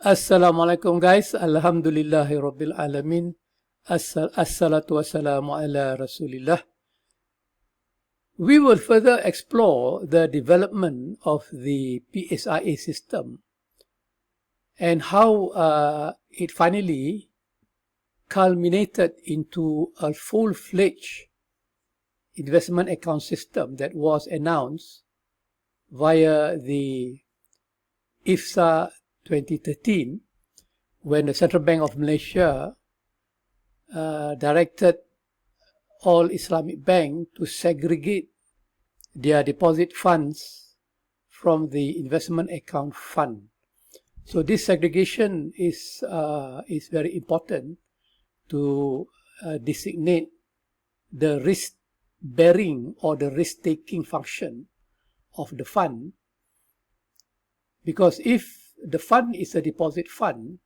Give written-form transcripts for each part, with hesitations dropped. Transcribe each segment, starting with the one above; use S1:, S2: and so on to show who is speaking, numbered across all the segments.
S1: Assalamualaikum guys. Alhamdulillahi Rabbil Alamin. Assalatu wassalamu ala Rasulillah. We will further explore the development of the PSIA system and how it finally culminated into a full-fledged investment account system that was announced via the IFSA 2013, when the Central Bank of Malaysia directed all Islamic banks to segregate their deposit funds from the investment account fund. So this segregation is very important to designate the risk-bearing or the risk-taking function of the fund. Because if the fund is a deposit fund,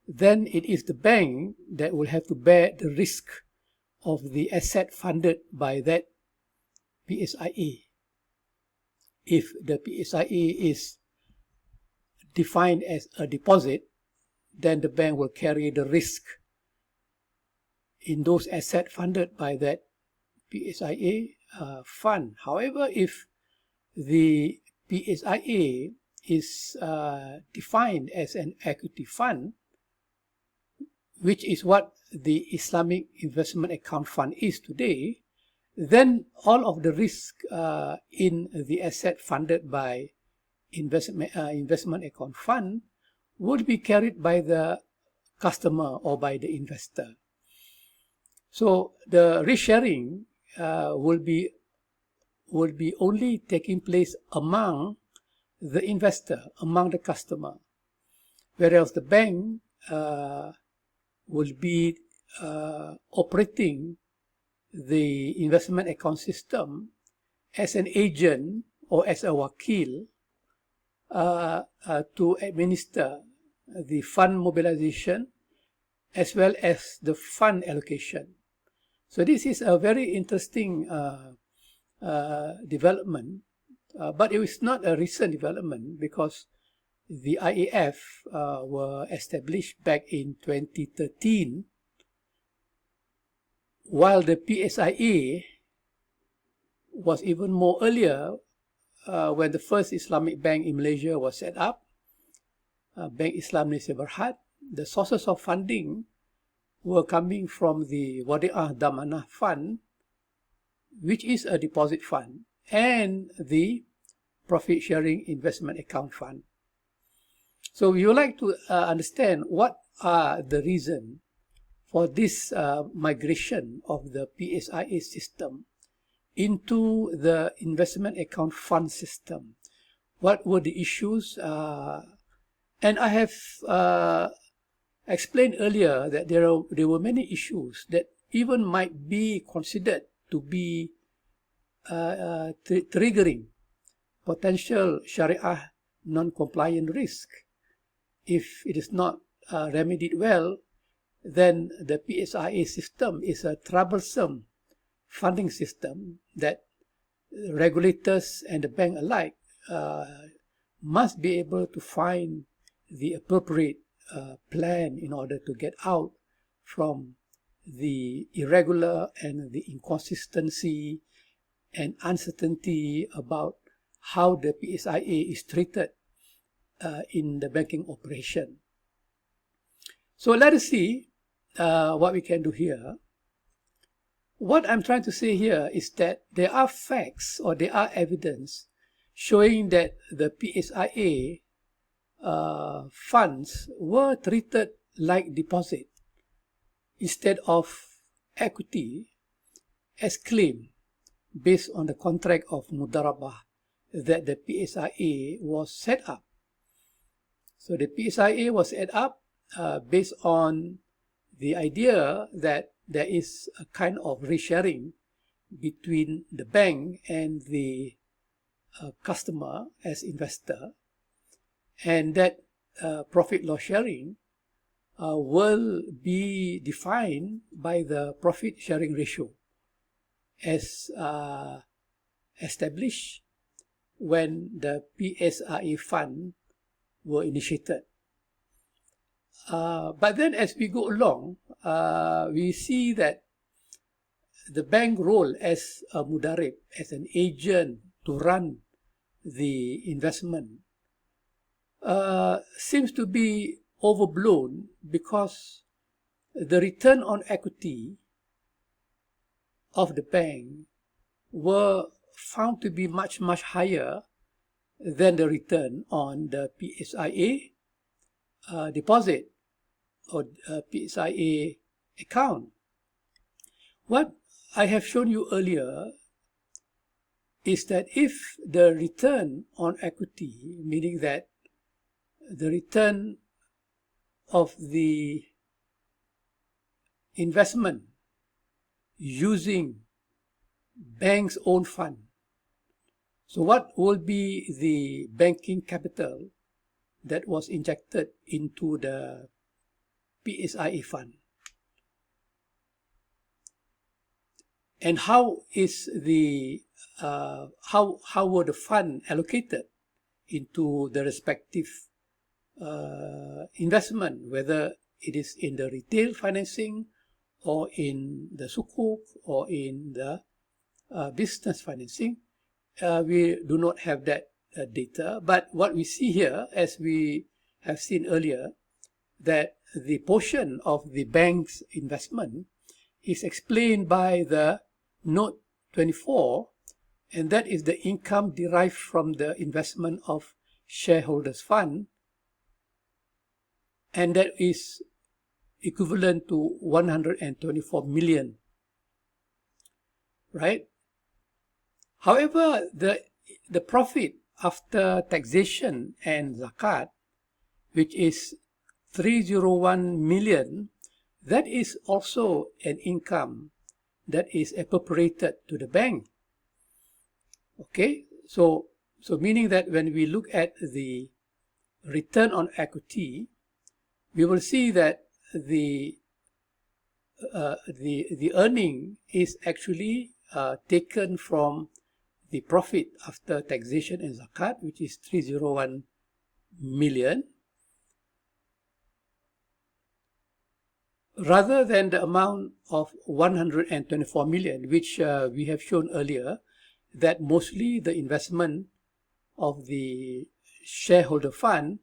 S1: then it is the bank that will have to bear the risk of the asset funded by that PSIA. If the PSIA is defined as a deposit, then the bank will carry the risk in those assets funded by that PSIA fund. However, if the PSIA is defined as an equity fund, which is what the Islamic Investment Account Fund is today, then all of the risk in the asset funded by investment account fund would be carried by the customer or by the investor. So the risk sharing will be only taking place among the investor, among the customer, whereas the bank will be operating the investment account system as an agent or as a wakil to administer the fund mobilization as well as the fund allocation. So this is a very interesting development, but it is not a recent development because the IAF were established back in 2013, while the PSIA was even more earlier when the first Islamic bank in Malaysia was set up, Bank Islam Malaysia Berhad. The sources of funding were coming from the Wadi'ah Damanah Fund, which is a deposit fund, and the Profit Sharing Investment Account Fund. So we would like to understand what are the reasons for this migration of the PSIA system into the investment account fund system. What were the issues? And I have explained earlier that there were many issues that even might be considered to be triggering potential Sharia non-compliant risk. If it is not remedied well, then the PSIA system is a troublesome funding system that regulators and the bank alike must be able to find the appropriate plan in order to get out from the irregular and the inconsistency and uncertainty about how the PSIA is treated in the banking operation. So let us see what we can do here. What I'm trying to say here is that there are facts or there are evidence showing that the PSIA funds were treated like deposit instead of equity as claim based on the contract of Mudarabah that the PSIA was set up. So the PSIA was set up based on the idea that there is a kind of risk-sharing between the bank and the customer as investor, and that profit-loss sharing will be defined by the profit-sharing ratio as established when the PSIA fund were initiated. But then as we go along, we see that the bank role as a Mudarib, as an agent to run the investment, seems to be overblown, because the return on equity of the bank were found to be much, much higher than the return on the PSIA deposit or PSIA account. What I have shown you earlier is that if the return on equity, meaning that the return of the investment using bank's own fund, so what will be the banking capital that was injected into the PSIA fund? And how is the how were the fund allocated into the respective investment, whether it is in the retail financing or in the sukuk or in the business financing? We do not have that data, but what we see here, as we have seen earlier, that the portion of the bank's investment is explained by the note 24, and that is the income derived from the investment of shareholders' fund, and that is equivalent to 124 million, right? However, the profit after taxation and zakat, which is 301 million, that is also an income that is appropriated to the bank. Okay, so meaning that when we look at the return on equity, we will see that the earning is actually taken from the profit after taxation and zakat, which is 301 million, rather than the amount of 124 million, which we have shown earlier, that mostly the investment of the shareholder fund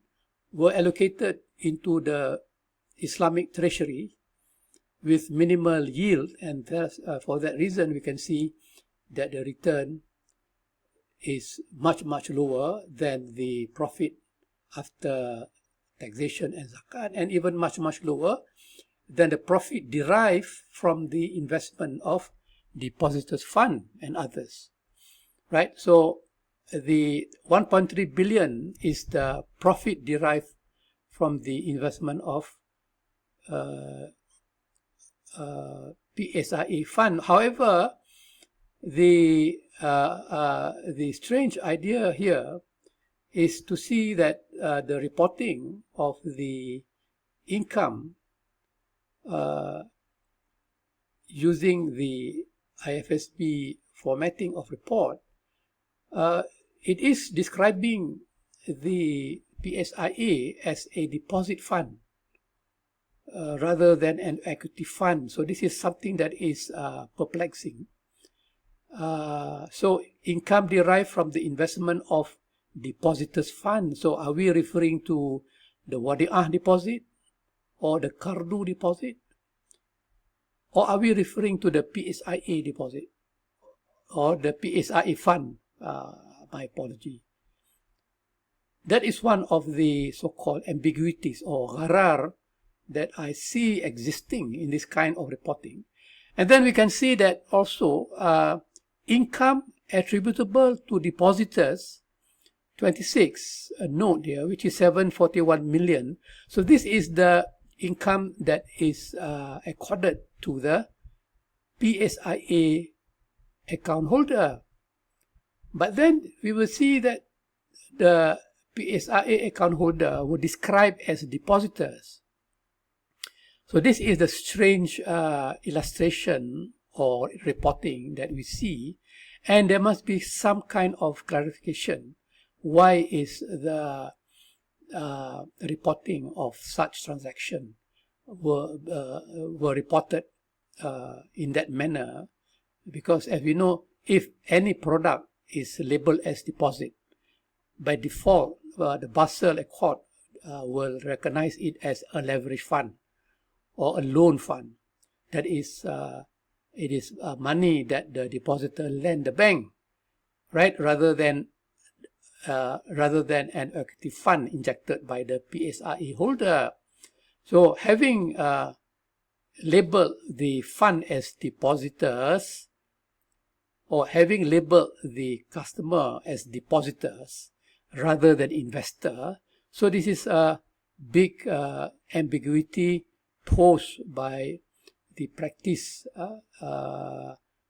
S1: were allocated into the Islamic treasury with minimal yield, and thus, for that reason, we can see that the return is much, much lower than the profit after taxation and zakat, and even much, much lower than the profit derived from the investment of depositors' fund and others, right? So the 1.3 billion is the profit derived from the investment of PSIA fund. However, the strange idea here is to see that the reporting of the income using the IFSB formatting of report, it is describing the PSIA as a deposit fund rather than an equity fund. So this is something that is perplexing. So income derived from the investment of depositors' fund. So are we referring to the Wadi'ah deposit or the Kardu deposit? Or are we referring to the PSIA deposit or the PSIA fund? My apology. That is one of the so-called ambiguities or gharar that I see existing in this kind of reporting. And then we can see that also income attributable to depositors, 26, a note here, which is 741 million. So this is the income that is accorded to the PSIA account holder. But then we will see that the PSIA account holder were described as depositors. So this is the strange illustration or reporting that we see, and there must be some kind of clarification. Why is the reporting of such transaction were reported in that manner, because as we know, if any product is labeled as deposit, by default the Basel Accord will recognize it as a leverage fund or a loan fund. That is, it is money that the depositor lend the bank, right, rather than an equity fund injected by the PSIA holder. So having labeled the fund as depositors, or having labeled the customer as depositors rather than investor, so this is a big ambiguity posed by the practice,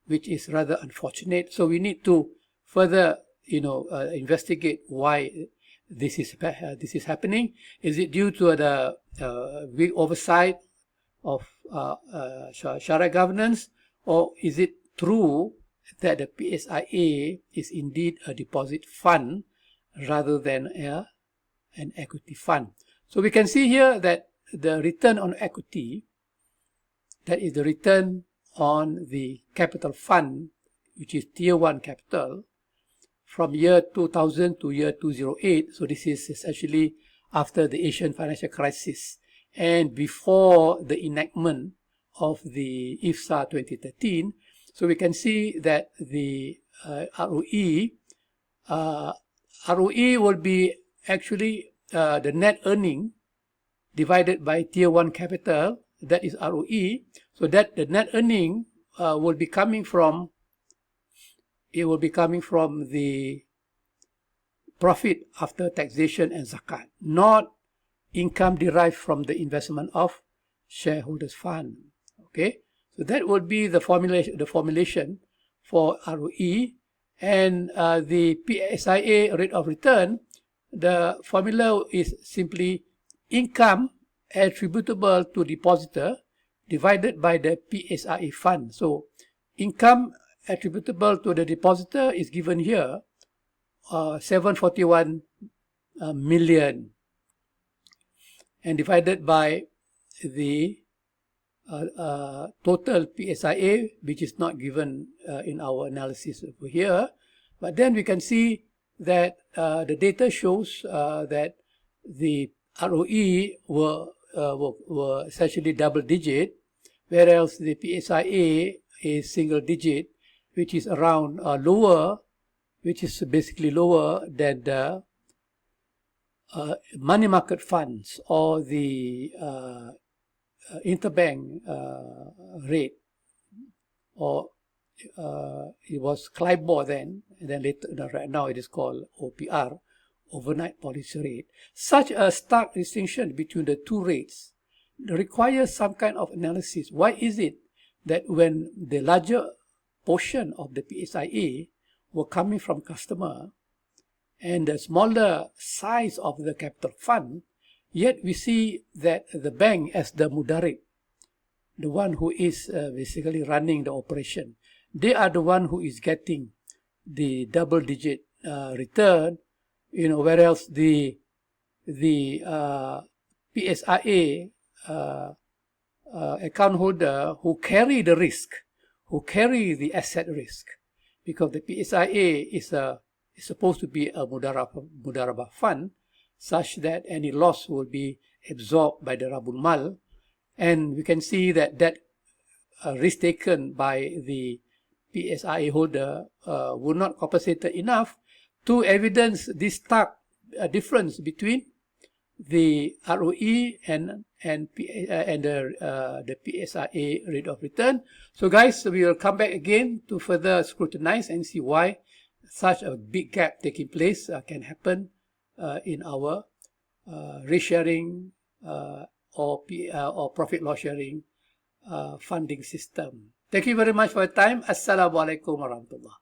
S1: which is rather unfortunate. So we need to further, investigate why this is happening. Is it due to the weak oversight of Sharia governance, or is it true that the PSIA is indeed a deposit fund rather than an equity fund? So we can see here that the return on equity, that is the return on the capital fund, which is tier 1 capital, from year 2000 to year 2008. So this is essentially after the Asian financial crisis and before the enactment of the IFSA 2013. So we can see that the ROE will be actually the net earning divided by tier 1 capital, that is ROE. So that the net earning will be coming from, the profit after taxation and zakat, not income derived from the investment of shareholders fund. Okay, so that would be the formulation for ROE. And the PSIA rate of return, the formula is simply income attributable to depositor divided by the PSIA fund. So income attributable to the depositor is given here, 741 million, and divided by the total PSIA, which is not given in our analysis over here. But then we can see that the data shows that the ROE were essentially double digit, whereas the PSIA is single digit, which is around lower, which is basically lower than the money market funds or the interbank rate, or it was CLIBOR then, and then later, right now it is called OPR, overnight policy rate. Such a stark distinction between the two rates requires some kind of analysis. Why is it that when the larger portion of the PSIA were coming from customer and the smaller size of the capital fund, yet we see that the bank as the Mudarib, the one who is basically running the operation, they are the one who is getting the double-digit return, whereas the PSIA account holder who carry the risk, who carry the asset risk, because the PSIA is supposed to be a Mudarabah fund, such that any loss will be absorbed by the Rabul Mal. And we can see that risk taken by the PSIA holder would not compensate enough to evidence this stark difference between the ROE and the PSIA rate of return. So guys, we will come back again to further scrutinize and see why such a big gap taking place can happen in our risk sharing or profit loss sharing funding system. Thank you very much for your time. Assalamualaikum warahmatullahi.